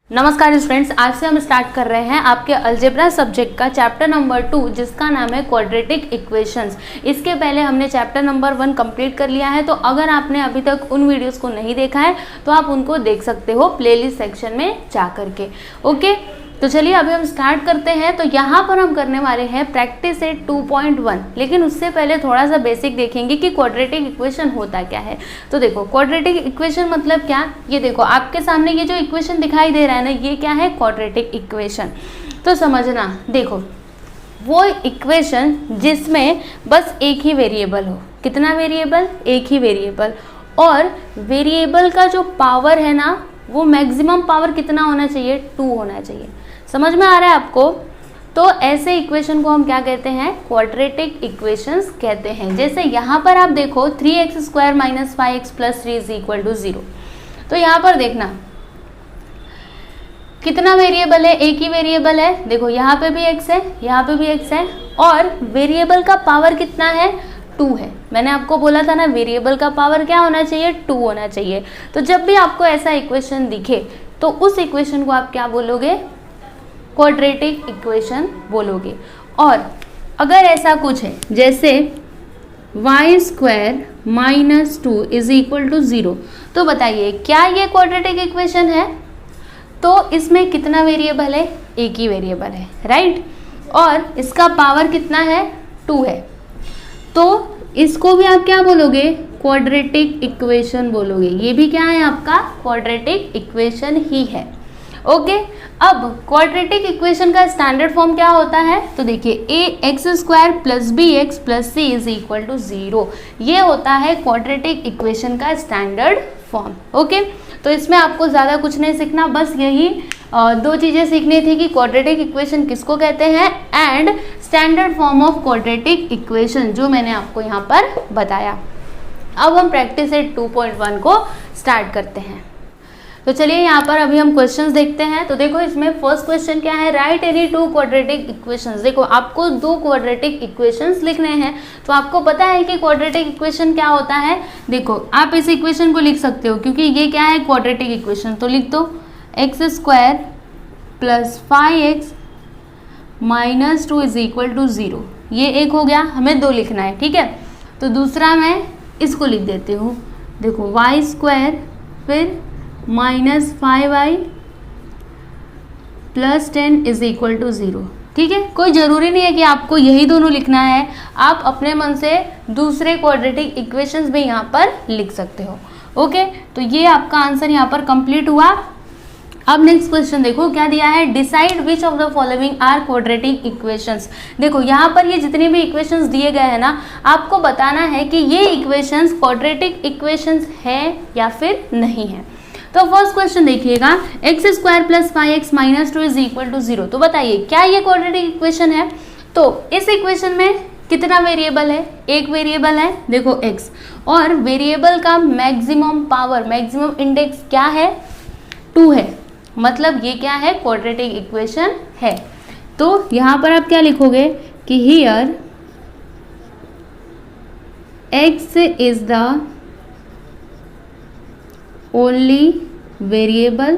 नमस्कार स्टूडेंट्स, आज से हम स्टार्ट कर रहे हैं आपके अलजेब्रा सब्जेक्ट का चैप्टर नंबर 2 जिसका नाम है क्वाड्रेटिक इक्वेशंस। इसके पहले हमने चैप्टर नंबर 1 कंप्लीट कर लिया है, तो अगर आपने अभी तक उन वीडियोस को नहीं देखा है तो आप उनको देख सकते हो प्लेलिस्ट सेक्शन में जा करके। ओके, तो चलिए अभी हम स्टार्ट करते हैं। तो यहाँ पर हम करने वाले हैं प्रैक्टिस सेट 2.1, लेकिन उससे पहले थोड़ा सा बेसिक देखेंगे कि क्वाड्रेटिक इक्वेशन होता क्या है। तो देखो, क्वाड्रेटिक इक्वेशन मतलब क्या, ये देखो आपके सामने ये जो इक्वेशन दिखाई दे रहा है ना, ये क्या है, क्वाड्रेटिक इक्वेशन। तो समझना, देखो वो इक्वेशन जिसमें बस एक ही वेरिएबल हो। कितना वेरिएबल? एक ही वेरिएबल। और वेरिएबल का जो पावर है ना, वो मैक्सिमम पावर कितना होना चाहिए? 2 होना चाहिए। समझ में आ रहा है आपको? तो ऐसे इक्वेशन को हम क्या कहते हैं? क्वाड्रेटिक इक्वेशंस कहते हैं। जैसे यहाँ पर आप देखो 3x² - 5x + 3 = 0। तो यहाँ पर देखना कितना वेरिएबल है? एक ही वेरिएबल है। देखो यहाँ पे भी x है, यहाँ पे भी x है, और वेरिएबल का पावर कितना है? 2 है। मैंने आपको बोला था ना, वेरिएबल का पावर क्या होना चाहिए? 2 होना चाहिए। तो जब भी आपको ऐसा इक्वेशन दिखे तो उस इक्वेशन को आप क्या बोलोगे? क्वाड्रेटिक इक्वेशन बोलोगे। और अगर ऐसा कुछ है जैसे y² - 2 = 0, तो बताइए क्या ये क्वाड्रेटिक इक्वेशन है? तो इसमें कितना वेरिएबल है? एक ही वेरिएबल है, राइट। और इसका पावर कितना है? 2 है। तो इसको भी आप क्या बोलोगे? क्वाड्रेटिक इक्वेशन बोलोगे। ये भी क्या है? आपका क्वाड्रेटिक इक्वेशन ही है। ओके, अब क्वाड्रेटिक इक्वेशन का स्टैंडर्ड फॉर्म क्या होता है? तो देखिए ax² + bx + c = 0, ये होता है क्वाड्रेटिक इक्वेशन का स्टैंडर्ड फॉर्म। ओके, तो इसमें आपको ज़्यादा कुछ नहीं सीखना, बस यही 2 चीज़ें सीखनी थी कि क्वाड्रेटिक इक्वेशन किसको कहते हैं and standard form of quadratic equation, जो मैंने आपको यहाँ पर बताया। अब हम प्रैक्टिस सेट 2.1 को स्टार्ट करते हैं। तो चलिए यहाँ पर अभी हम क्वेश्चंस देखते हैं। तो देखो इसमें फर्स्ट क्वेश्चन क्या है? Right any 2 quadratic equations. देखो आपको 2 क्वाड्रेटिक इक्वेशंस लिखने हैं। तो आपको पता है कि क्वाड्रेटिक इक्वेशन क्या होता है। देखो आप इस इक्वेशन को लिख सकते हो क्योंकि ये क्या है? Quadratic equation. तो लिख दो x² + 5x - 2 = 0। ये एक हो गया, हमें 2 लिखना है, ठीक है। तो दूसरा मैं इसको लिख देती हूँ। देखो y² फिर -5y + 10 = 0, ठीक है। कोई ज़रूरी नहीं है कि आपको यही दोनों लिखना है, आप अपने मन से दूसरे क्वाड्रेटिक इक्वेशंस भी यहाँ पर लिख सकते हो। ओके, तो ये आपका आंसर यहाँ पर कंप्लीट हुआ। अब नेक्स्ट क्वेश्चन देखो क्या दिया है? Decide which of the following are quadratic equations. देखो यहाँ पर ये जितने भी इक्वेशंस दिए गए हैं ना, आपको बताना है कि ये इक्वेशंस क्वाड्रेटिक इक्वेशंस है या फिर नहीं है। तो फर्स्ट क्वेश्चन देखिएगा, x² + 5x - 2 = 0। तो बताइए क्या ये क्वाड्रेटिक इक्वेशन है? तो इस इक्वेशन में कितना वेरिएबल है? एक वेरिएबल है, देखो x, और वेरिएबल का मैक्सिमम पावर, मैक्सिमम इंडेक्स क्या है? 2 है। मतलब ये क्या है? क्वाड्रेटिक इक्वेशन है। तो यहाँ पर आप क्या लिखोगे कि here x is the only variable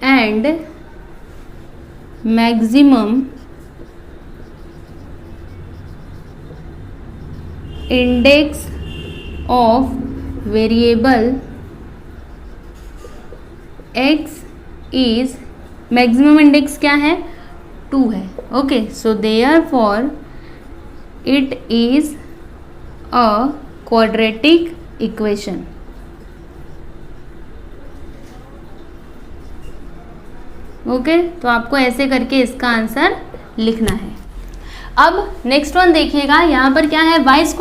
and maximum index of variable x is, maximum index क्या है? 2 है। Okay, so therefore it is a quadratic equation. Okay, तो आपको ऐसे करके इसका आंसर लिखना है। अब नेक्स्ट वन देखिएगा, यहाँ पर क्या है? y² =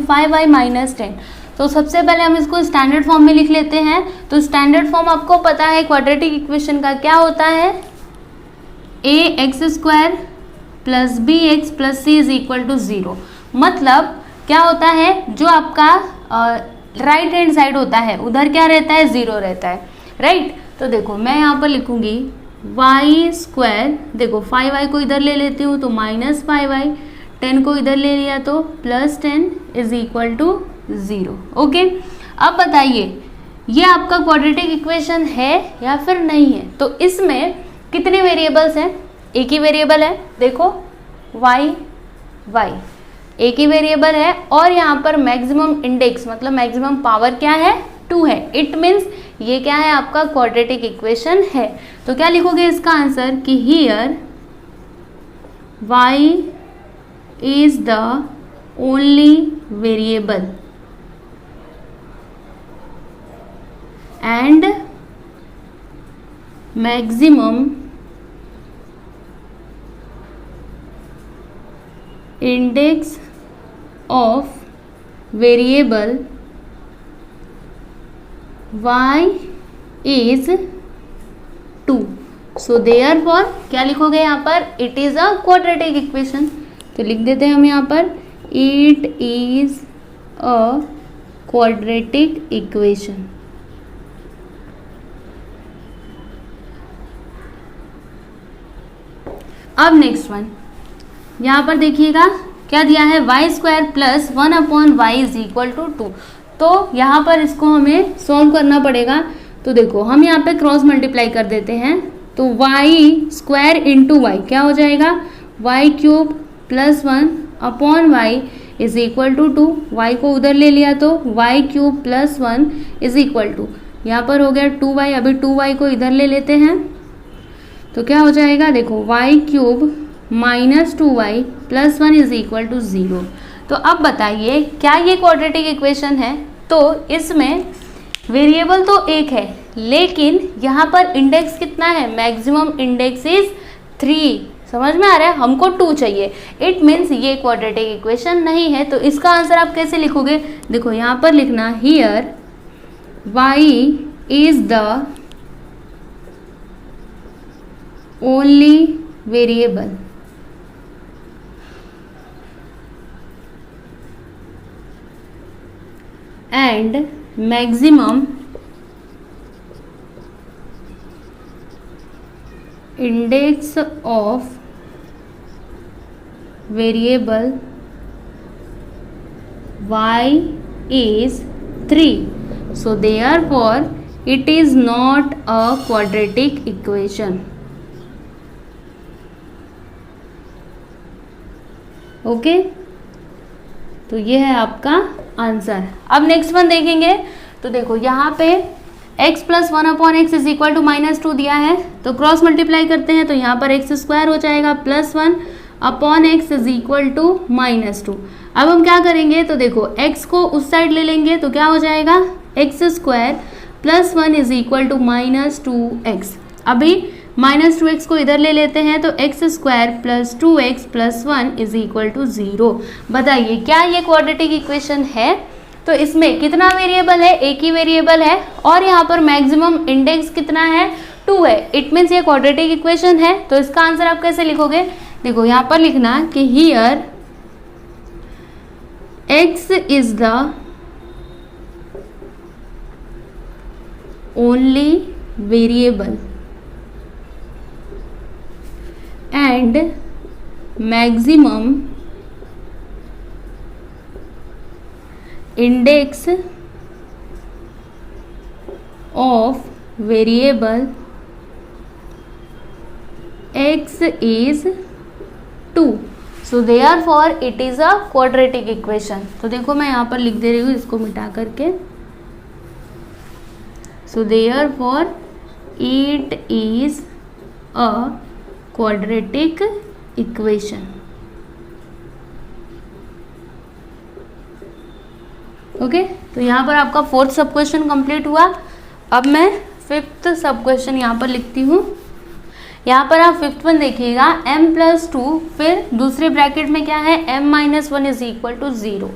5y - 10। तो सबसे पहले हम इसको स्टैंडर्ड फॉर्म में लिख लेते हैं। तो स्टैंडर्ड फॉर्म आपको पता है क्वाड्रेटिक इक्वेशन का क्या होता है? ax² + bx + c = 0। मतलब क्या होता है? जो आपका राइट हैंड साइड होता है उधर क्या रहता है? 0 रहता है, राइट। तो देखो मैं यहाँ पर लिखूंगी y², देखो 5y को इधर ले लेती हूँ तो -5y, 10 को इधर ले लिया तो +10 = 0। ओके, अब बताइए ये आपका क्वाड्रेटिक इक्वेशन है या फिर नहीं है। तो इसमें कितने वेरिएबल्स हैं, एक ही वेरिएबल है, देखो y y एक ही वेरिएबल है, और यहाँ पर मैक्सिमम इंडेक्स मतलब मैक्सिमम पावर क्या है, 2 है। इट मीन्स ये क्या है, आपका क्वाड्रेटिक इक्वेशन है। तो क्या लिखोगे इसका आंसर कि here y is the only variable and maximum index of variable y is 2। So therefore क्या लिखोगे यहाँ पर, it is a quadratic equation. तो लिख देते हैं हम यहाँ पर it is a quadratic equation. अब नेक्स्ट वन यहाँ पर देखिएगा क्या दिया है, y square plus 1/y is equal to 2। तो यहाँ पर इसको हमें सॉल्व करना पड़ेगा। तो देखो हम यहाँ पे क्रॉस मल्टीप्लाई कर देते हैं, तो वाई स्क्वायर इंटू वाई क्या हो जाएगा, y cube plus 1/y is equal to 2। Y को उधर ले लिया तो y cube plus 1 is equal to, यहाँ पर हो गया 2y, अभी 2y को इधर ले लेते हैं तो क्या हो जाएगा, देखो y cube minus 2y plus 1 is equal to 0। तो अब बताइए क्या ये क्वाड्रेटिक इक्वेशन है। तो इसमें वेरिएबल तो एक है, लेकिन यहाँ पर इंडेक्स कितना है, मैक्सिमम इंडेक्स इज 3। समझ में आ रहा है, हमको 2 चाहिए। इट मीन्स ये क्वाड्रेटिक इक्वेशन नहीं है। तो इसका आंसर आप कैसे लिखोगे, देखो यहाँ पर लिखना here y is the only variable and maximum index of variable y is 3. So therefore it is not a quadratic equation. Okay तो ये है आपका आंसर। अब नेक्स्ट वन देखेंगे। तो देखो यहाँ पे x plus 1/x is equal to -2 दिया है, तो क्रॉस मल्टीप्लाई करते हैं तो यहाँ पर x स्क्वायर हो जाएगा plus 1/x is equal to -2। अब हम क्या करेंगे, तो देखो x को उस साइड ले लेंगे तो क्या हो जाएगा, x square plus 1 is equal to -2x। अभी -2x को इधर ले लेते हैं तो x square plus 2x plus 1 is equal to 0। बताइए क्या ये क्वाड्रेटिक इक्वेशन है। तो इसमें कितना वेरिएबल है, एक ही वेरिएबल है, और यहाँ पर मैक्सिमम इंडेक्स कितना है, 2 है। इट मीन्स ये क्वाड्रेटिक इक्वेशन है। तो इसका आंसर आप कैसे लिखोगे, देखो यहाँ पर लिखना कि here x is the only variable and maximum index of variable x is 2। so therefore it is a quadratic equation। तो देखो मैं यहाँ पर लिख दे रही हूँ इसको मिटा करके। so therefore it is a quadratic equation. Okay तो यहाँ पर आपका 4th सब क्वेश्चन कंप्लीट हुआ। अब मैं 5th सब क्वेश्चन यहाँ पर लिखती हूँ। यहाँ पर आप 5th वन देखिएगा, m+2 फिर दूसरे ब्रैकेट में क्या है, m-1 इज इक्वल टू 0।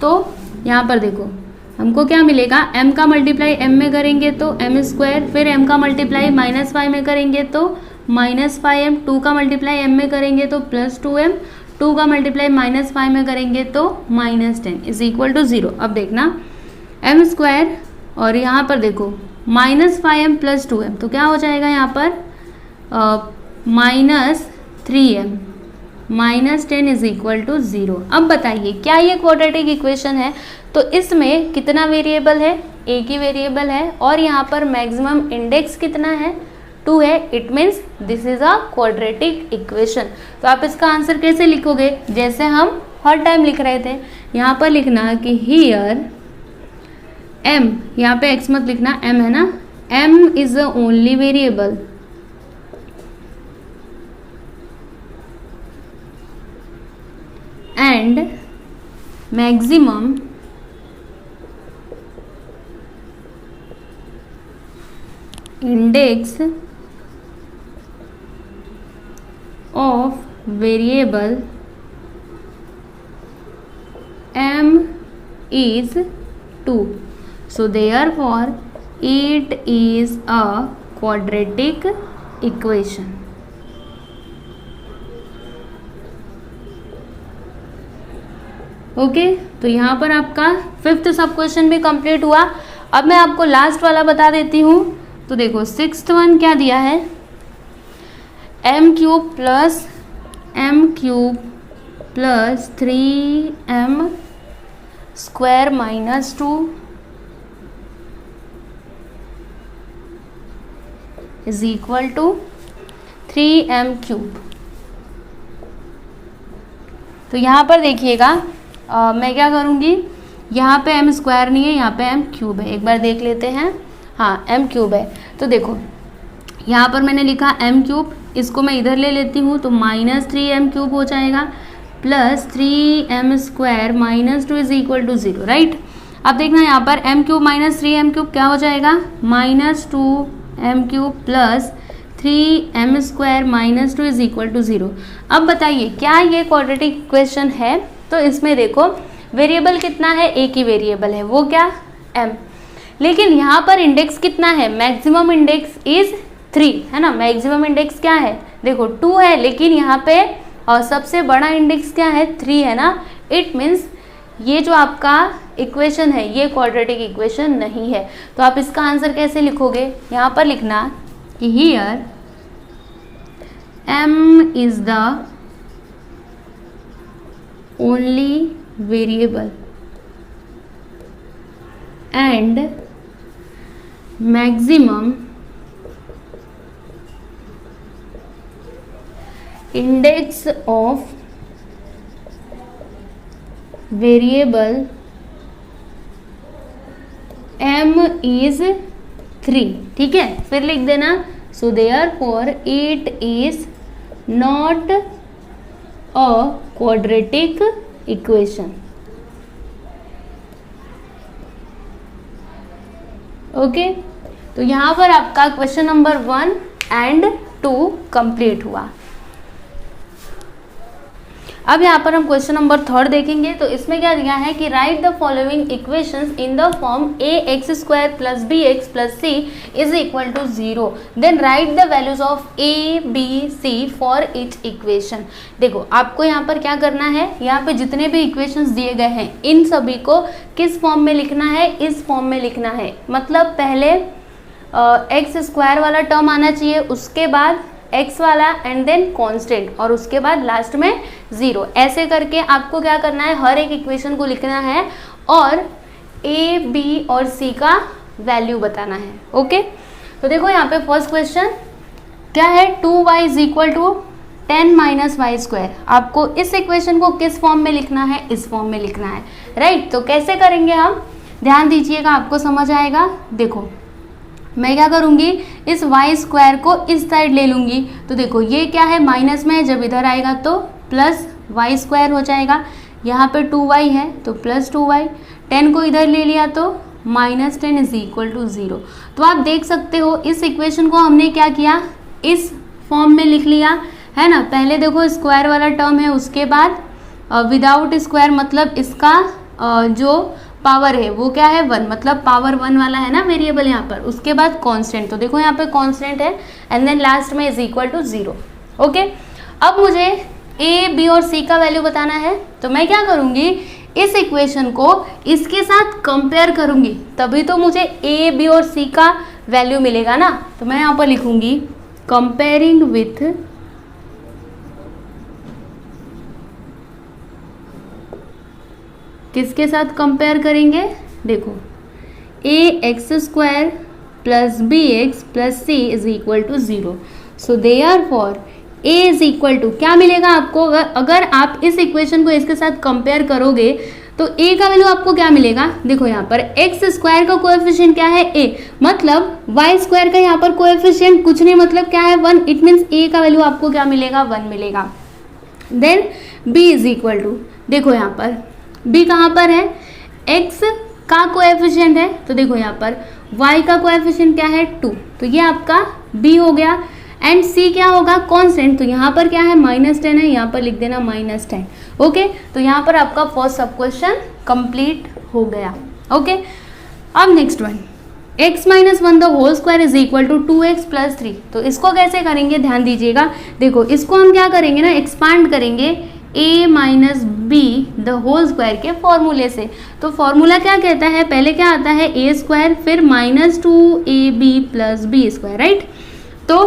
तो यहाँ पर देखो हमको क्या मिलेगा, m का मल्टीप्लाई m में करेंगे तो m स्क्वायर, फिर m का मल्टीप्लाई -5 में करेंगे तो -5m, 2 का मल्टीप्लाई m में करेंगे तो +2m, 2 का मल्टीप्लाई -5 में करेंगे तो -10 इज इक्वल टू 0। अब देखना m स्क्वायर और यहाँ पर देखो -5m प्लस 2m, तो क्या हो जाएगा यहाँ पर -3m -10 इज इक्वल टू 0। अब बताइए क्या ये क्वाड्रेटिक इक्वेशन है। तो इसमें कितना वेरिएबल है, एक ही वेरिएबल है और यहाँ पर मैक्सिमम इंडेक्स कितना है 2 है, it means this is a quadratic equation. तो आप इसका आंसर कैसे लिखोगे, जैसे हम हर टाइम लिख रहे थे, यहाँ पर लिखना कि हियर m, यहाँ पे x मत लिखना, m है ना, m is the only variable and maximum index of variable m is 2. So therefore it is a quadratic equation. Okay तो यहाँ पर आपका 5th सब क्वेश्चन भी कंप्लीट हुआ। अब मैं आपको लास्ट वाला बता देती हूँ। तो देखो 6th वन क्या दिया है, m³ plus m³ plus 3m² minus 2 is equal to 3m³। तो यहाँ पर देखिएगा मैं क्या करूँगी, यहाँ पे m² नहीं है, यहाँ पे m³ है। एक बार देख लेते हैं, हाँ m³ है। तो देखो यहाँ पर मैंने लिखा m³, इसको मैं इधर ले लेती हूँ तो माइनस 3m³ हो जाएगा plus 3m² minus 2 is equal to 0, right. अब देखना यहाँ पर m³ माइनस 3m³ क्या हो जाएगा, minus 2m³ plus 3m² minus 2 is equal to 0। अब बताइए क्या ये क्वाड्रेटिक इक्वेशन है। तो इसमें देखो वेरिएबल कितना है, एक ही वेरिएबल है, वो क्या m, लेकिन यहाँ पर इंडेक्स कितना है, मैक्सिमम इंडेक्स इज 3 है ना। मैक्सिमम इंडेक्स क्या है, देखो 2 है, लेकिन यहाँ पे और सबसे बड़ा इंडेक्स क्या है 3 है ना। इट मीन्स ये जो आपका इक्वेशन है ये क्वाड्रेटिक इक्वेशन नहीं है। तो आप इसका आंसर कैसे लिखोगे, यहाँ पर लिखना कि here m is the only variable and maximum index of variable m is 3, ठीक है। फिर लिख देना so therefore it is not a quadratic equation। Okay तो यहाँ पर आपका क्वेश्चन नंबर 1 एंड 2 कंप्लीट हुआ। अब यहाँ पर हम क्वेश्चन नंबर 3 देखेंगे। तो इसमें क्या दिया है कि write the following equations in the form ax² plus bx plus c is equal to 0, then write the values of a b c for each equation. देखो आपको यहाँ पर क्या करना है, यहाँ पे जितने भी इक्वेशंस दिए गए हैं इन सभी को किस फॉर्म में लिखना है, इस फॉर्म में लिखना है। मतलब पहले x² वाला टर्म आना चाहिए, उसके बाद x वाला एंड देन कांस्टेंट और उसके बाद लास्ट में 0। ऐसे करके आपको क्या करना है, हर एक इक्वेशन को लिखना है और a b और c का वैल्यू बताना है। ओके तो देखो यहाँ पे फर्स्ट क्वेश्चन क्या है, 2y is equal to 10 minus y²। आपको इस इक्वेशन को किस फॉर्म में लिखना है, इस फॉर्म में लिखना है, राइट। तो कैसे करेंगे हम, ध्यान दीजिएगा, आपको समझ आएगा। देखो मैं क्या करूँगी, इस y² को इस साइड ले लूँगी। तो देखो ये क्या है, माइनस में है, जब इधर आएगा तो प्लस y² हो जाएगा। यहाँ पे 2y है तो प्लस 2y, 10 को इधर ले लिया तो माइनस 10 इज इक्वल टू 0। तो आप देख सकते हो इस इक्वेशन को हमने क्या किया, इस फॉर्म में लिख लिया है ना। पहले देखो स्क्वायर वाला टर्म है, उसके बाद विदाउट स्क्वायर, मतलब इसका जो पावर है वो क्या है 1, मतलब पावर 1 वाला है ना वेरिएबल यहाँ पर। उसके बाद कांस्टेंट, तो देखो यहाँ पे कांस्टेंट है एंड देन लास्ट में इज इक्वल टू 0। ओके अब मुझे a b और c का वैल्यू बताना है। तो मैं क्या करूँगी, इस इक्वेशन को इसके साथ कंपेयर करूँगी, तभी तो मुझे a b और c का वैल्यू मिलेगा ना। तो मैं यहाँ पर लिखूँगी कंपेयरिंग विथ किसके साथ कंपेयर करेंगे, देखो a x square plus b x plus c is equal to 0। So therefore a is equal to क्या मिलेगा आपको, अगर आप इस इक्वेशन को इसके साथ कंपेयर करोगे तो ए का वैल्यू आपको क्या मिलेगा, देखो यहाँ पर एक्स स्क्वायर का कोएफिशिएंट क्या है ए, मतलब वाई स्क्वायर का यहाँ पर कोएफिशिएंट कुछ नहीं, मतलब क्या है 1, इट मीन्स ए का वैल्यू आपको क्या मिलेगा 1 मिलेगा। Then b is equal to, देखो यहाँ पर b कहाँ पर है, x का कोएफिशिएंट है, तो देखो यहाँ पर y का कोएफिशिएंट क्या है 2, तो ये आपका b हो गया। एंड c क्या होगा कांस्टेंट, तो यहाँ पर क्या है -10 है, यहाँ पर लिख देना -10। ओके, तो यहाँ पर आपका फर्स्ट सब क्वेश्चन कंप्लीट हो गया। ओके, अब next one, x minus 1 the whole square is equal to 2x plus 3। तो इसको कैसे करेंगे ध्यान दीजिएगा, देखो इसको हम क्या करेंगे ना, एक्सपांड करेंगे a minus b the whole square के फॉर्मूले से। तो फॉर्मूला क्या कहता है, पहले क्या आता है a स्क्वायर, फिर -2ab plus B square, right. तो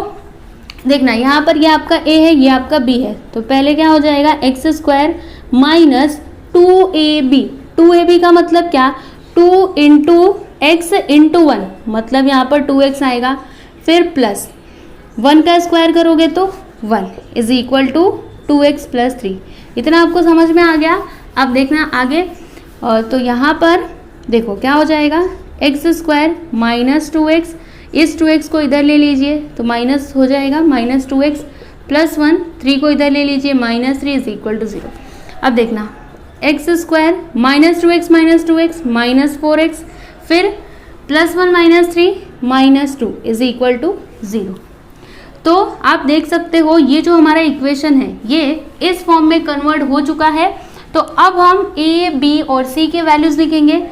देखना यहाँ पर ये आपका a है, ये आपका b है, तो पहले क्या हो जाएगा एक्स स्क्वायर माइनस 2ab का मतलब क्या, 2 इंटू एक्स इंटू 1, मतलब यहाँ पर 2x आएगा, फिर प्लस 1 का स्क्वायर करोगे तो 1 is equal to 2x plus 3। इतना आपको समझ में आ गया। अब देखना आगे, तो यहाँ पर देखो क्या हो जाएगा, एक्स स्क्वायर माइनस 2x, इस 2x को इधर ले लीजिए तो माइनस हो जाएगा -2x प्लस 1, 3 को इधर ले लीजिए -3 इज इक्वल टू 0। अब देखना एक्स स्क्वायर -2x -4x, फिर +1 -3 -2 इज इक्वल टू 0। तो आप देख सकते हो ये जो हमारा इक्वेशन है ये इस फॉर्म में कन्वर्ट हो चुका है। तो अब हम a, b और c के वैल्यूज लिखेंगे।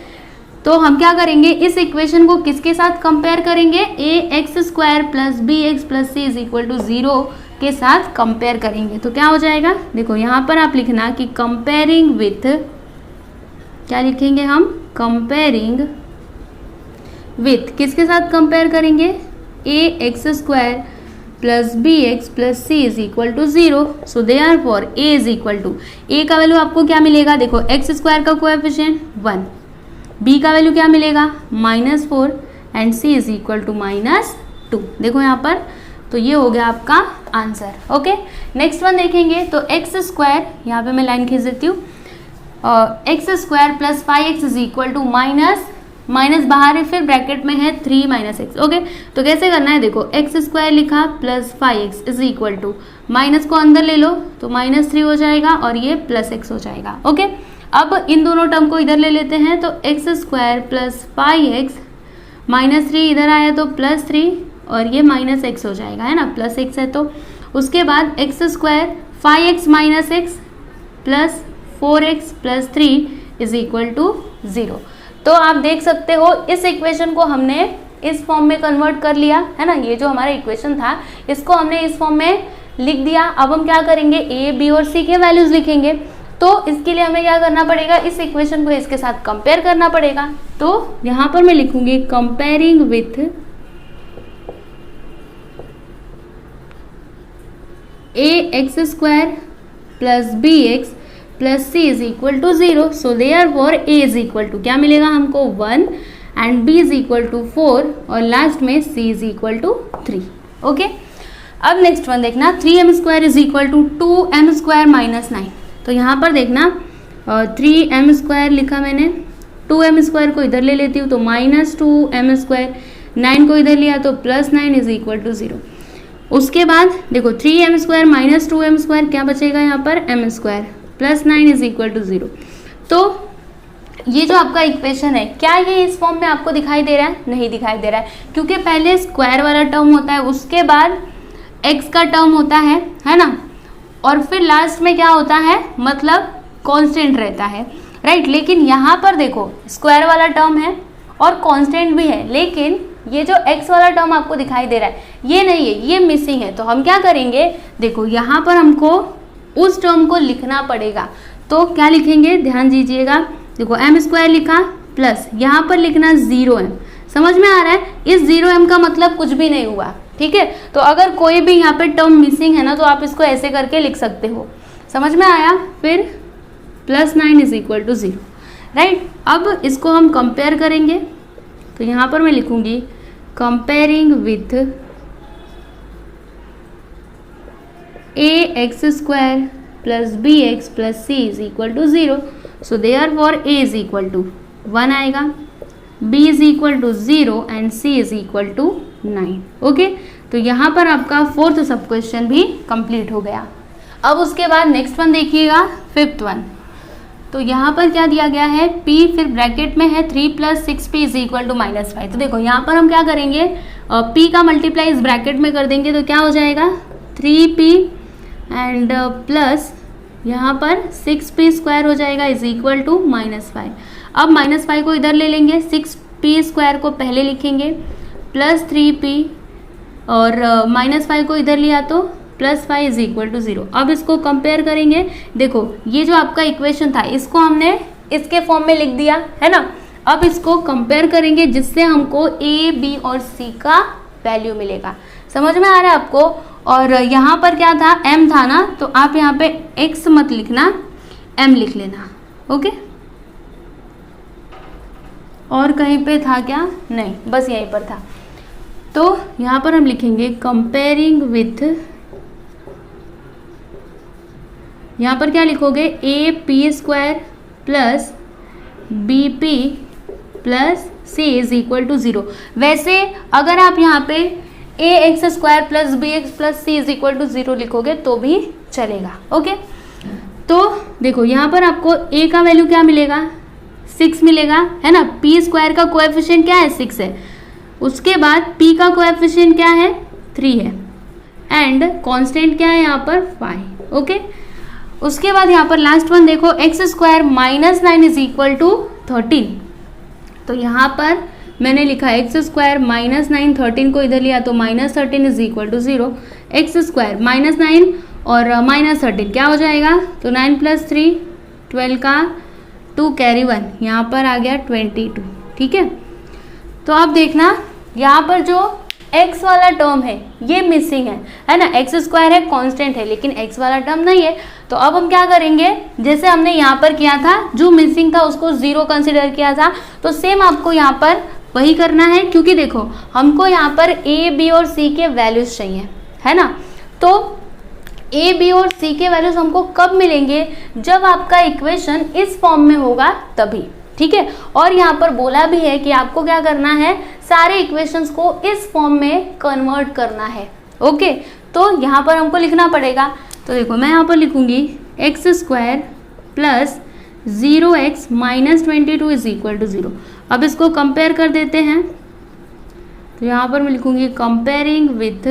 तो हम क्या करेंगे, इस इक्वेशन को किसके साथ कंपेयर करेंगे, a x square plus b x plus c is equal to 0 के साथ कंपेयर करेंगे। तो क्या हो जाएगा, देखो यहाँ पर आप लिखना कि कंपेयरिंग विथ, क्या लिखेंगे हम, कंपेयरिंग विथ किसके साथ कंपेयर करेंगे, a x square plus b x plus c is equal to 0। So therefore a is equal to, a का वैल्यू आपको क्या मिलेगा, देखो एक्स स्क्वायर का कोएफिशिएंट 1, b का वैल्यू क्या मिलेगा -4 and c is equal to -2। देखो यहाँ पर, तो ये हो गया आपका आंसर। ओके, नेक्स्ट वन देखेंगे। तो एक्स स्क्वायर, यहाँ पे मैं लाइन खींच देती हूँ, x square plus 5x is equal to minus बाहर है, फिर ब्रैकेट में है 3 - x। ओके, तो कैसे करना है, देखो एक्स स्क्वायर लिखा plus 5x is equal to, minus को अंदर ले लो तो -3 हो जाएगा और ये +x हो जाएगा। ओके, अब इन दोनों टर्म को इधर ले लेते हैं, तो एक्स स्क्वायर प्लस 5x -3 इधर आया तो +3 और ये -x हो जाएगा, है ना, +x है। तो उसके बाद x square 5x - x plus 4x plus 3 is equal to 0। तो आप देख सकते हो इस इक्वेशन को हमने इस फॉर्म में कन्वर्ट कर लिया, है ना। ये जो हमारा इक्वेशन था इसको हमने इस फॉर्म में लिख दिया। अब हम क्या करेंगे, a, b और c के वैल्यूज लिखेंगे। तो इसके लिए हमें क्या करना पड़ेगा, इस इक्वेशन को इसके साथ कंपेयर करना पड़ेगा। तो यहाँ पर मैं लिखूंगी comparing with a x square plus b x plus c is equal to 0। So therefore a is equal to क्या मिलेगा हमको 1 and b is equal to 4 और लास्ट में c is equal to 3। Okay, अब नेक्स्ट वन देखना, 3m square is equal to 2m square minus 9। तो यहाँ पर देखना 3m स्क्वायर लिखा मैंने, 2m स्क्वायर को इधर ले लेती हूँ तो -2m स्क्वायर, 9 को इधर लिया तो +9 इज इक्वल टू 0। उसके बाद देखो 3m स्क्वायर -2m स्क्वायर क्या बचेगा यहाँ पर, m square plus 9 is equal to 0। तो ये जो आपका इक्वेशन है क्या ये इस फॉर्म में आपको दिखाई दे रहा है, नहीं दिखाई दे रहा है, क्योंकि पहले स्क्वायर वाला टर्म होता है, उसके बाद x का टर्म होता है ना, और फिर लास्ट में क्या होता है, मतलब कांस्टेंट रहता है, राइट। लेकिन यहाँ पर देखो स्क्वायर वाला टर्म है और कांस्टेंट भी है, लेकिन ये जो x वाला टर्म आपको दिखाई दे रहा है ये नहीं है, ये मिसिंग है। तो हम क्या करेंगे, देखो यहाँ पर हमको उस टर्म को लिखना पड़ेगा। तो क्या लिखेंगे, ध्यान दीजिएगा, देखो m स्क्वायर लिखा प्लस यहाँ पर लिखना 0m। समझ में आ रहा है, इस 0m का मतलब कुछ भी नहीं हुआ, ठीक है। तो अगर कोई भी यहाँ पे टर्म मिसिंग है ना तो आप इसको ऐसे करके लिख सकते हो, समझ में आया। फिर +9 इज इक्वल टू 0, राइट। अब इसको हम कंपेयर करेंगे, तो यहाँ पर मैं लिखूंगी comparing with ax square plus bx plus c is equal to 0. So therefore a is equal to 1 आएगा, b is equal to 0 and c is equal to 9. Okay, तो यहाँ पर आपका फोर्थ सब क्वेश्चन भी कंप्लीट हो गया. अब उसके बाद नेक्स्ट वन देखिएगा, फिफ्थ वन. तो यहाँ पर क्या दिया गया है, p फिर ब्रैकेट में है 3 plus 6p is equal to -5. तो देखो यहाँ पर हम क्या करेंगे, p का मल्टीप्लाई इस ब्रैकेट में कर देंगे तो क्या हो जाएगा 3p एंड प्लस यहाँ पर 6p स्क्वायर हो जाएगा इज इक्वल टू -5. अब -5 को इधर ले लेंगे, 6p स्क्वायर को पहले लिखेंगे प्लस 3p और -5 को इधर लिया तो +5 इज इक्वल टू 0. अब इसको कंपेयर करेंगे. देखो ये जो आपका इक्वेशन था इसको हमने इसके फॉर्म में लिख दिया है ना. अब इसको कंपेयर करेंगे जिससे हमको a, b और c का वैल्यू मिलेगा. समझ में आ रहा है आपको. और यहाँ पर क्या था, m था ना, तो आप यहाँ पे x मत लिखना, m लिख लेना. ओके, और कहीं पे था क्या, नहीं, बस यहीं पर था. तो यहाँ पर हम लिखेंगे कंपेयरिंग विथ, यहाँ पर क्या लिखोगे a p square plus b p plus c is equal to 0. वैसे अगर आप यहाँ पे a x square plus b x plus c is equal to 0 लिखोगे तो भी चलेगा. ओके, तो देखो यहाँ पर आपको ए का वैल्यू क्या मिलेगा, 6 मिलेगा है ना. पी स्क्वायर का कोएफिशिएंट क्या है, 6 है. उसके बाद पी का कोएफिशिएंट क्या है, 3 है. एंड कांस्टेंट क्या है यहाँ पर, 5. ओके, उसके बाद यहाँ पर लास्ट वन देखो, x square -9 is equal to 13. तो यहाँ पर मैंने लिखा एक्स स्क्वायर -9, 13 को इधर लिया तो -13 is equal to 0. X square -9 और -13 क्या हो जाएगा, तो 9 प्लस 3 12 का 2 कैरी 1, यहाँ पर आ गया 22. ठीक है, तो आप देखना यहाँ पर जो x वाला टर्म है ये मिसिंग है ना. एक्स स्क्वायर है, कांस्टेंट है, लेकिन x वाला टर्म नहीं है. तो अब हम क्या करेंगे, जैसे हमने यहाँ पर किया था, जो मिसिंग था उसको 0 कंसिडर किया था, तो सेम आपको यहाँ पर वही करना है. क्योंकि देखो हमको यहाँ पर a, b और c के वैल्यूज चाहिए है ना. तो a, b और c के वैल्यूज हमको कब मिलेंगे, जब आपका इक्वेशन इस फॉर्म में होगा तभी. ठीक है, और यहाँ पर बोला भी है कि आपको क्या करना है, सारे इक्वेशंस को इस फॉर्म में कन्वर्ट करना है. ओके, तो यहाँ पर हमको लिखना पड़ेगा. तो देखो मैं यहाँ पर लिखूंगी x square plus 0x minus 22 is equal to 0. अब इसको कंपेयर कर देते हैं. तो यहाँ पर मैं लिखूंगी comparing with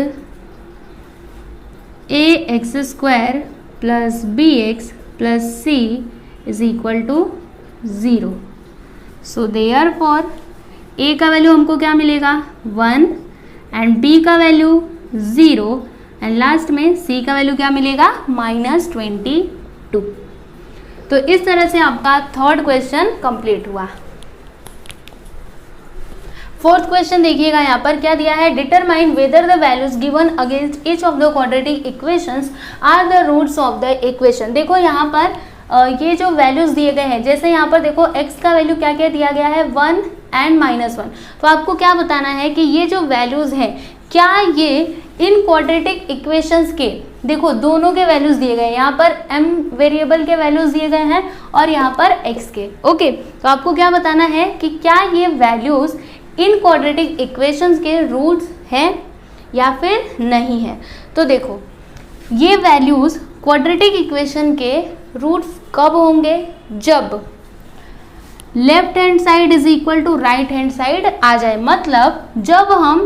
A x square plus b x plus c is equal to 0. So therefore ए का वैल्यू हमको क्या मिलेगा, 1 एंड बी का वैल्यू 0 एंड लास्ट में सी का वैल्यू क्या मिलेगा, -22. तो इस तरह से आपका थर्ड क्वेश्चन कंप्लीट हुआ. फोर्थ क्वेश्चन देखिएगा, यहाँ पर क्या दिया है, determine whether the values given against each of the quadratic equations are the roots of the equation. देखो यहाँ पर ये जो वैल्यूज दिए गए हैं, जैसे यहाँ पर देखो x का वैल्यू क्या क्या दिया गया है, 1 एंड -1. तो आपको क्या बताना है कि ये जो वैल्यूज हैं क्या ये इन क्वाड्रेटिक इक्वेशंस के, देखो दोनों के वैल्यूज दिए गए हैं, यहाँ पर m वेरिएबल के वैल्यूज दिए गए हैं और यहाँ पर x के. ओके, तो आपको क्या बताना है कि क्या ये वैल्यूज इन क्वाड्रेटिक इक्वेशंस के रूट्स हैं या फिर नहीं है. तो देखो ये वैल्यूज क्वाड्रेटिक इक्वेशन के रूट्स कब होंगे, जब left hand side is equal to right hand side आ जाए. मतलब जब हम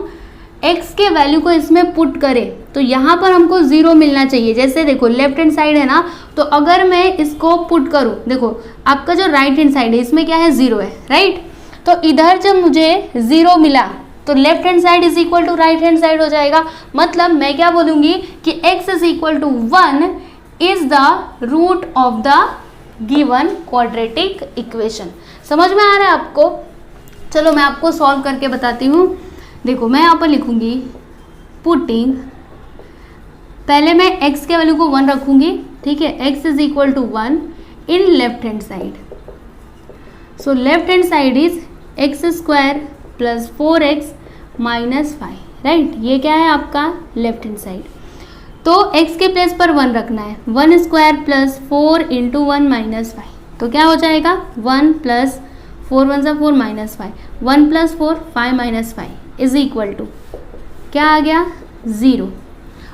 x के वैल्यू को इसमें पुट करें तो यहाँ पर हमको 0 मिलना चाहिए. जैसे देखो लेफ्ट हैंड साइड है ना, तो अगर मैं इसको पुट करूँ, देखो आपका जो राइट हैंड साइड है इसमें क्या है, 0 है, राइट. तो इधर जब मुझे 0 मिला तो left hand side is equal to right hand side हो जाएगा. मतलब मैं क्या बोलूँगी कि x is equal to 1 is the root of the given quadratic equation. समझ में आ रहा है आपको. चलो मैं आपको सॉल्व करके बताती हूँ. देखो मैं यहाँ पर लिखूंगी पुटिंग, पहले मैं x के वैल्यू को 1 रखूंगी. ठीक है, x is equal to 1 in left hand side. So left hand side is x square plus 4x minus 5, right. ये क्या है आपका लेफ्ट हैंड साइड। तो x के प्लेस पर 1 रखना है, 1 स्क्वायर प्लस 4 इंटू 1 माइनस 5, तो क्या हो जाएगा 1 प्लस 4 1 सा 4 minus 5, 1 plus 4 5 minus 5 is equal to क्या आ गया 0।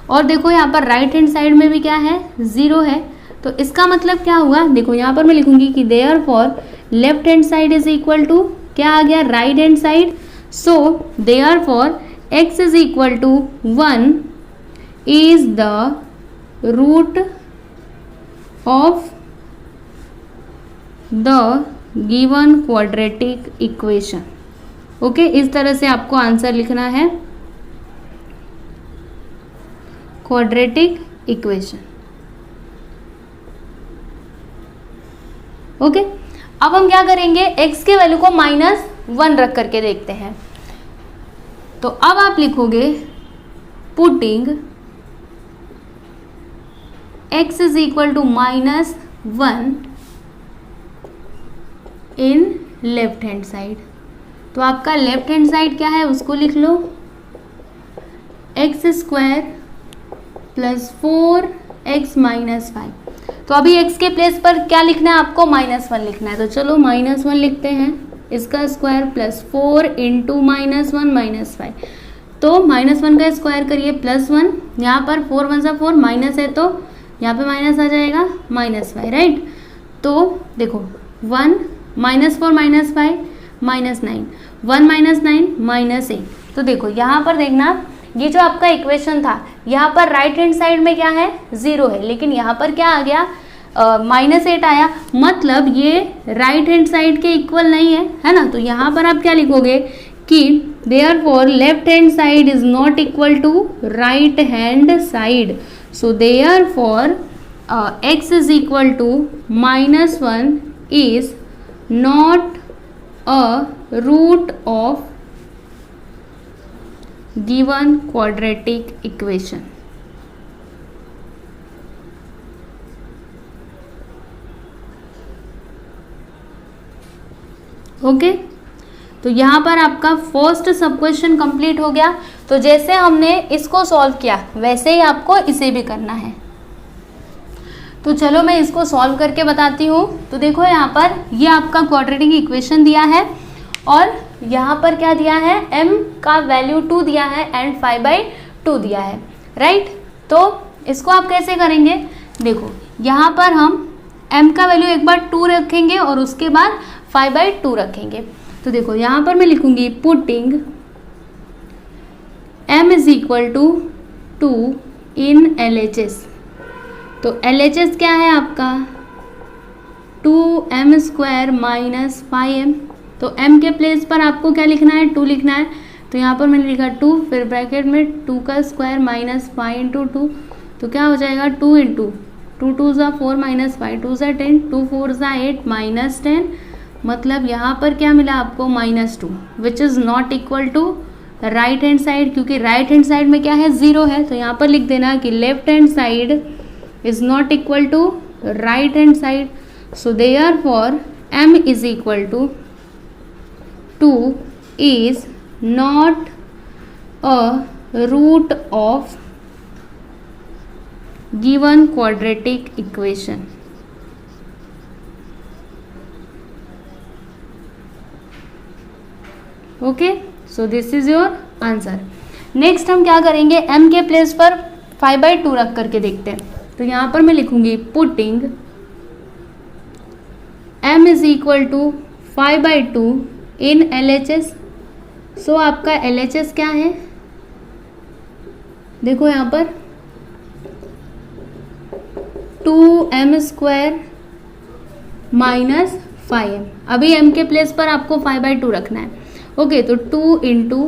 और देखो यहाँ पर राइट हैंड साइड में भी क्या है 0 है, तो इसका मतलब क्या हुआ, देखो यहाँ पर मैं लिखूंगी कि therefore left hand side is equal to क्या आ गया right hand side. So therefore x is equal to 1 is the root of the given quadratic equation. Okay, इस तरह से आपको आंसर लिखना है क्वाड्रेटिक इक्वेशन। ओके, अब हम क्या करेंगे, x के वैल्यू को -1 रख करके देखते हैं। तो अब आप लिखोगे putting x is equal to -1 in left hand side. तो आपका लेफ्ट हैंड साइड क्या है उसको लिख लो, x square plus 4x minus 5। तो अभी x के प्लेस पर क्या लिखना है आपको -1 लिखना है, तो चलो -1 लिखते हैं, इसका स्क्वायर प्लस 4 इंटू -1 माइनस 5। तो -1 का स्क्वायर करिए +1, यहाँ पर 4 1 सा 4 माइनस है तो यहाँ पे माइनस आ जाएगा -5, राइट। तो देखो 1 -4 -5 -9, 1 -9 -8। तो देखो यहाँ पर देखना, ये जो आपका इक्वेशन था यहाँ पर राइट हैंड साइड में क्या है 0 है, लेकिन यहाँ पर क्या आ गया -8 आया, मतलब ये राइट हैंड साइड के इक्वल नहीं है ना। तो यहाँ पर आप क्या लिखोगे कि therefore left hand side is not equal to right hand side. So therefore x is equal to -1 is not a root of given quadratic equation। Okay, तो यहाँ पर आपका फर्स्ट सब क्वेश्चन कंप्लीट हो गया। तो जैसे हमने इसको सॉल्व किया वैसे ही आपको इसे भी करना है। तो चलो मैं इसको सॉल्व करके बताती हूँ। तो देखो यहाँ पर ये आपका क्वाड्रेटिक इक्वेशन दिया है और यहाँ पर क्या दिया है m का वैल्यू 2 दिया है एंड 5/2 दिया है, राइट। तो इसको आप कैसे करेंगे, देखो यहाँ पर हम m का वैल्यू एक बार 2 रखेंगे और उसके बाद 5/2 रखेंगे। तो देखो यहाँ पर मैं लिखूंगी putting m is equal to 2 in LHS। तो LHS क्या है आपका 2m स्क्वायर माइनस 5m। तो m के प्लेस पर आपको क्या लिखना है 2 लिखना है। तो यहाँ पर मैंने लिखा 2, फिर ब्रैकेट में 2 का स्क्वायर माइनस 5 इंटू 2, तो क्या हो जाएगा 2 इंटू 2 2 ज़ा 4 माइनस 5 2 ज़ा 10 2 4 ज़ा 8 माइनस 10, मतलब यहाँ पर क्या मिला आपको -2 which is not equal to right hand side, क्योंकि राइट हैंड साइड में क्या है 0 है। तो यहाँ पर लिख देना कि left hand side is not equal to right hand side. So therefore m is equal to 2 is not a root of given quadratic equation। Okay, so this is your answer. Next हम क्या करेंगे, m के place पर 5/2 रख करके देखते हैं। तो यहाँ पर मैं लिखूंगी putting m is equal to 5/2 in LHS। So आपका LHS क्या है, देखो यहाँ पर 2m स्क्वायर माइनस 5m। अभी m के प्लेस पर आपको 5/2 रखना है। ओके, तो 2 इंटू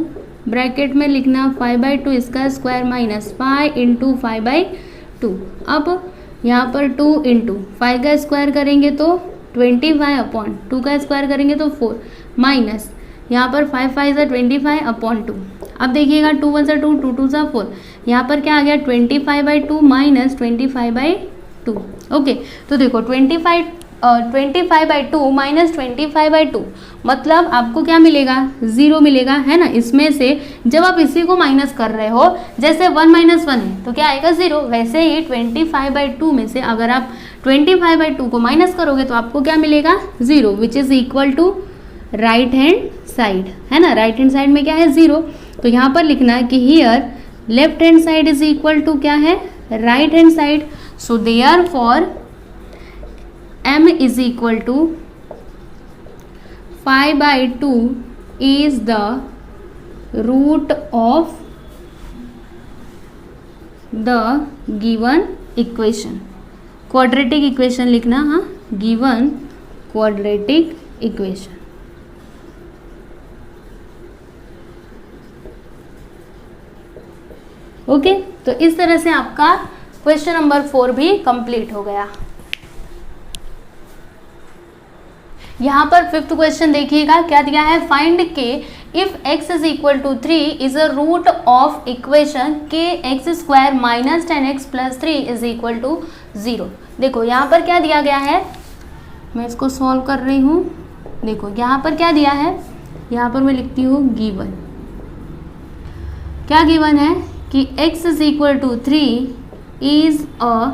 ब्रैकेट में लिखना 5/2 इसका स्क्वायर माइनस 5 इंटू 5/2। अब यहाँ पर 2 इंटू 5 का स्क्वायर करेंगे तो 25/2 का स्क्वायर करेंगे तो 4 माइनस यहाँ पर 5 5 ज़ा 25/2। अब देखिएगा 2 1 ज़ा 2 2 2 ज़ा 4, यहाँ पर क्या आ गया 25/2 माइनस 25/2। ओके, तो देखो 25/2 माइनस 25/2 मतलब आपको क्या मिलेगा, 0 मिलेगा, है ना। इसमें से जब आप इसी को माइनस कर रहे हो, जैसे 1 - 1 है तो क्या आएगा 0, वैसे ही 25/2 में से अगर आप 25/2 को माइनस करोगे तो आपको क्या मिलेगा 0, which is equal to right hand side, है ना। राइट हैंड साइड में क्या है 0, तो यहाँ पर लिखना है कि here left hand side is equal to क्या है, right hand side. So therefore m is equal to 5/2 is the root of the given equation। Quadratic equation लिखना, हाँ, गिवन क्वाड्रेटिक इक्वेशन। ओके, तो इस तरह से आपका क्वेश्चन नंबर 4 भी कंप्लीट हो गया। यहाँ पर 5th क्वेश्चन देखिएगा क्या दिया है, find k if x is equal to 3 is a root of equation k x² minus 10x plus 3 is equal to 0। देखो यहाँ पर क्या दिया गया है, मैं इसको सॉल्व कर रही हूँ। देखो यहाँ पर क्या दिया है, यहाँ पर मैं लिखती हूँ गिवन, क्या गिवन है कि x is equal to 3 is a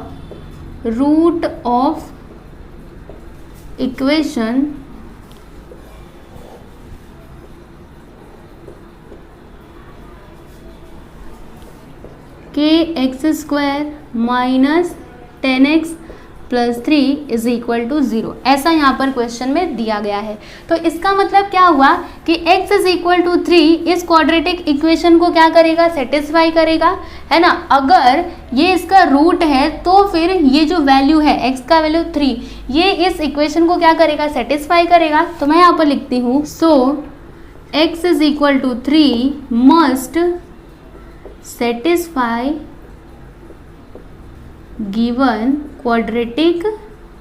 root of equation k x² minus 10x plus 3 is equal to 0, ऐसा यहाँ पर क्वेश्चन में दिया गया है। तो इसका मतलब क्या हुआ कि x इज इक्वल टू 3 इस क्वाड्रेटिक इक्वेशन को क्या करेगा, सेटिस्फाई करेगा, है ना। अगर ये इसका रूट है तो फिर ये जो वैल्यू है x का वैल्यू 3, ये इस इक्वेशन को क्या करेगा, सेटिस्फाई करेगा। तो मैं यहाँ पर लिखती हूँ, so x is equal to 3 must satisfy given quadratic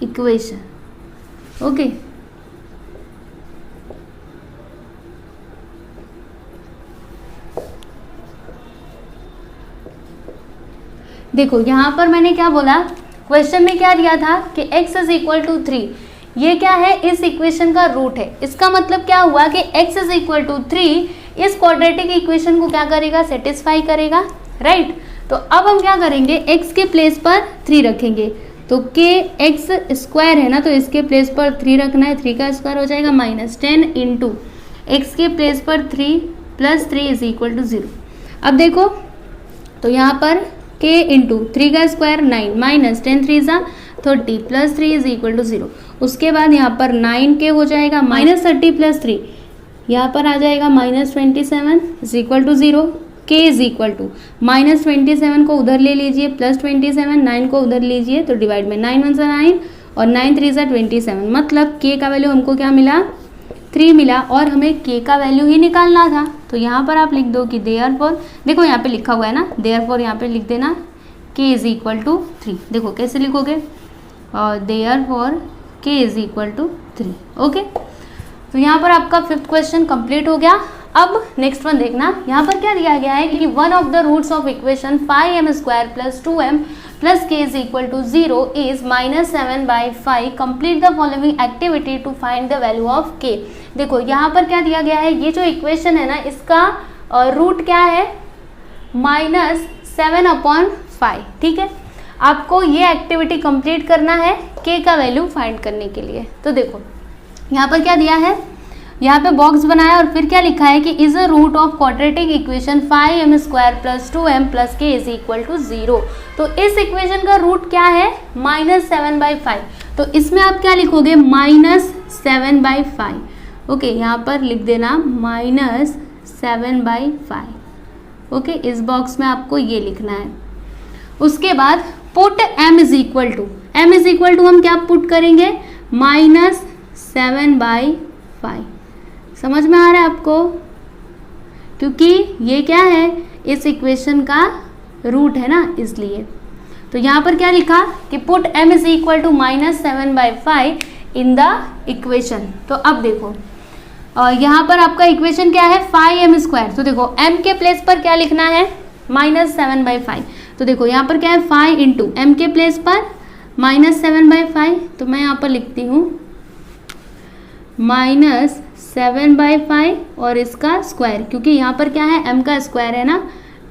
equation. Okay, देखो यहाँ पर मैंने क्या बोला, क्वेश्चन में क्या दिया था कि x इज इक्वल टू 3, ये क्या है, इस इक्वेशन का रूट है। इसका मतलब क्या हुआ कि x इज इक्वल टू 3 इस क्वाड्रेटिक इक्वेशन को क्या करेगा, सेटिस्फाई करेगा, राइट। तो अब हम क्या करेंगे, x के प्लेस पर 3 रखेंगे, तो के x² है ना, तो इसके प्लेस पर 3 रखना है, 3 का स्क्वायर हो जाएगा माइनस 10 इंटू एक्स के प्लेस पर 3 प्लस 3 इज इक्वल टू 0। अब देखो तो यहाँ पर k इंटू 3 का स्क्वायर 9 माइनस 10 3 ज़ा 30 प्लस 3 इज इक्वल टू 0। उसके बाद यहाँ पर 9k हो जाएगा माइनस 30 प्लस 3, यहाँ पर आ जाएगा minus 27 is equal to 0। k is equal to minus 27 को उधर ले लीजिए, प्लस 27, 9 को उधर लीजिए, तो डिवाइड में 9 1 9 और 9 3 27, मतलब k का वैल्यू हमको क्या मिला, 3 मिला, और हमें k का वैल्यू ही निकालना था। तो यहाँ पर आप लिख दो कि देयरफॉर, देखो यहाँ पे लिखा हुआ है ना, देयरफॉर यहाँ पे लिख देना k इज इक्वल टू 3। देखो कैसे लिखोगे, और therefore k is equal to 3। Okay, तो यहाँ पर आपका 5th क्वेश्चन कंप्लीट हो गया। अब नेक्स्ट वन देखना, यहाँ पर क्या दिया गया है कि one of the roots of equation 5m² plus 2m plus k is equal to 0 is minus 7/5। Complete the following activity to find the value of k। देखो यहाँ पर क्या दिया गया है, ये जो इक्वेशन है ना, इसका रूट क्या है, माइनस 7/5, ठीक है। आपको ये एक्टिविटी कंप्लीट करना है k का वैल्यू फाइंड करने के लिए। तो देखो यहाँ पर क्या दिया है, यहाँ पे बॉक्स बनाया और फिर क्या लिखा है कि is a root of quadratic equation 5m² plus 2m plus k is equal to 0। तो इस इक्वेशन का रूट क्या है, माइनस 7/5। तो इसमें आप क्या लिखोगे, माइनस 7/5। ओके, यहाँ पर लिख देना माइनस 7/5। ओके, इस बॉक्स में आपको ये लिखना है। उसके बाद put m is equal to, m is equal to हम क्या पुट करेंगे, माइनस 7/5। समझ में आ रहा है आपको, क्योंकि ये क्या है, इस इक्वेशन का रूट है ना, इसलिए। तो यहाँ पर क्या लिखा कि put m is equal to minus 7/5 in the equation. तो अब देखो यहाँ पर आपका इक्वेशन क्या है, 5m²। तो देखो m के प्लेस पर क्या लिखना है, माइनस 7/5। तो देखो यहाँ पर क्या है, 5 इंटू एम के प्लेस पर -7/5, तो मैं यहाँ पर लिखती हूँ -7/5 और इसका स्क्वायर, क्योंकि यहाँ पर क्या है m का स्क्वायर है ना,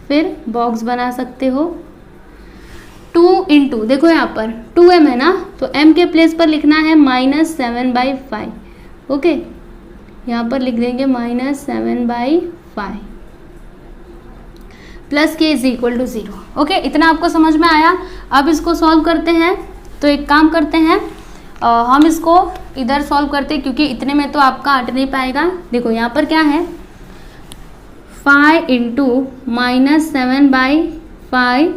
फिर बॉक्स बना सकते हो 2 इंटू, देखो यहाँ पर 2m है ना, तो m के प्लेस पर लिखना है -7/5। ओके, यहाँ पर लिख देंगे -7/5 प्लस के इज इक्वल टू 0। ओके, इतना आपको समझ में आया। अब इसको सॉल्व करते हैं। तो एक काम करते हैं, हम इसको इधर सॉल्व करते हैं, क्योंकि इतने में तो आपका अट नहीं पाएगा। देखो यहाँ पर क्या है, 5 इंटू -7/5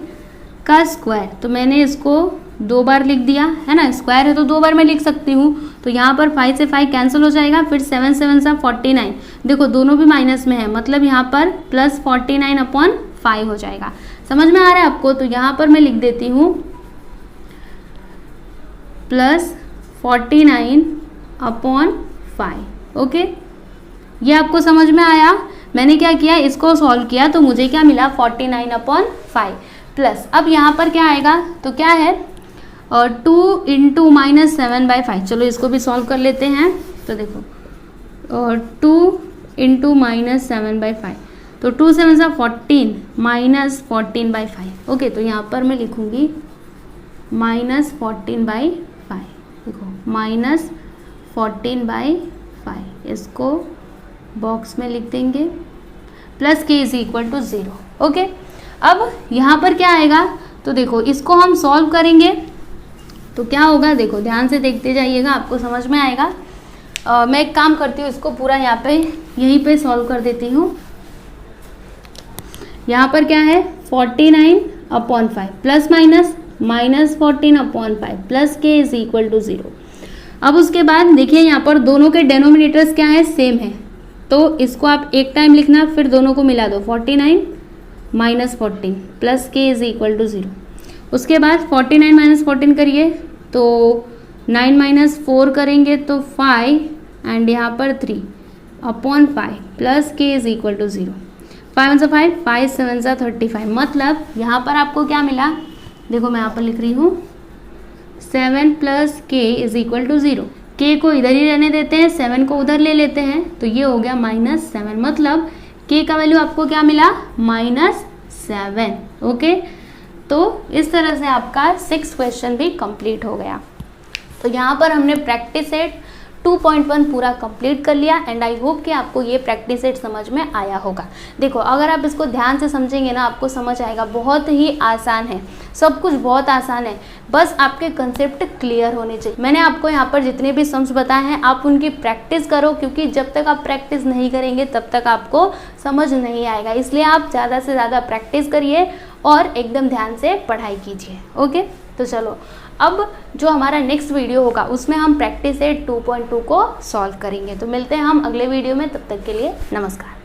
का स्क्वायर, तो मैंने इसको 2 बार लिख दिया है ना, स्क्वायर है तो 2 बार मैं लिख सकती हूँ। तो यहाँ पर 5 से 5 कैंसिल हो जाएगा, फिर 7 7 सा 49, देखो दोनों भी माइनस में है, मतलब यहाँ पर +49/5 हो जाएगा। समझ में आ रहा है आपको? तो यहाँ पर मैं लिख देती हूँ +49/5। ओके, ये आपको समझ में आया। मैंने क्या किया, इसको सॉल्व किया तो मुझे क्या मिला, 49/5 प्लस, अब यहाँ पर क्या आएगा, तो क्या है 2 इंटू -7/5। चलो इसको भी सॉल्व कर लेते हैं। तो देखो 2 इंटू -7/5, तो 2 7 सा 14 -14/5। ओके, तो यहाँ पर मैं लिखूँगी -14/5। देखो -14/5, इसको बॉक्स में लिख देंगे, प्लस के इज इक्वल टू 0। ओके, अब यहाँ पर क्या आएगा, तो देखो इसको हम सॉल्व करेंगे तो क्या होगा, देखो ध्यान से देखते जाइएगा, आपको समझ में आएगा। मैं एक काम करती हूँ, इसको पूरा यहाँ पे यहीं पे सॉल्व कर देती हूँ। यहाँ पर क्या है, 49/5 प्लस माइनस -14/5 प्लस के इज इक्वल टू 0। अब उसके बाद देखिए यहाँ पर दोनों के डेनोमिनेटर्स क्या है, सेम है, तो इसको आप एक टाइम लिखना, फिर दोनों को मिला दो, 49 -14 प्लस के इज इक्वल टू 0। उसके बाद 49 - 14 करिए तो 9 - 4 करेंगे तो 5 एंड यहाँ पर 3/5 प्लस के इज इक्वल टू 0। 5 1 5, 5 7 35, मतलब यहाँ पर आपको क्या मिला, देखो मैं यहाँ पर लिख रही हूँ 7 प्लस के इज इक्वल टू 0। के को इधर ही रहने देते हैं, 7 को उधर ले लेते हैं, तो ये हो गया -7, मतलब के का वैल्यू आपको क्या मिला, -7। ओके, तो इस तरह से आपका 6th क्वेश्चन भी कंप्लीट हो गया। तो यहाँ पर हमने प्रैक्टिस सेट 2.1 पूरा कंप्लीट कर लिया एंड आई होप कि आपको ये प्रैक्टिस सेट समझ में आया होगा। देखो अगर आप इसको ध्यान से समझेंगे ना, आपको समझ आएगा, बहुत ही आसान है, सब कुछ बहुत आसान है, बस आपके कंसेप्ट क्लियर होने चाहिए। मैंने आपको यहाँ पर जितने भी सम्स बताए हैं आप उनकी प्रैक्टिस करो, क्योंकि जब तक आप प्रैक्टिस नहीं करेंगे तब तक आपको समझ नहीं आएगा। इसलिए आप ज़्यादा से ज़्यादा प्रैक्टिस करिए और एकदम ध्यान से पढ़ाई कीजिए। ओके, तो चलो अब जो हमारा नेक्स्ट वीडियो होगा उसमें हम प्रैक्टिस सेट 2.2 को सॉल्व करेंगे। तो मिलते हैं हम अगले वीडियो में, तब तक के लिए नमस्कार।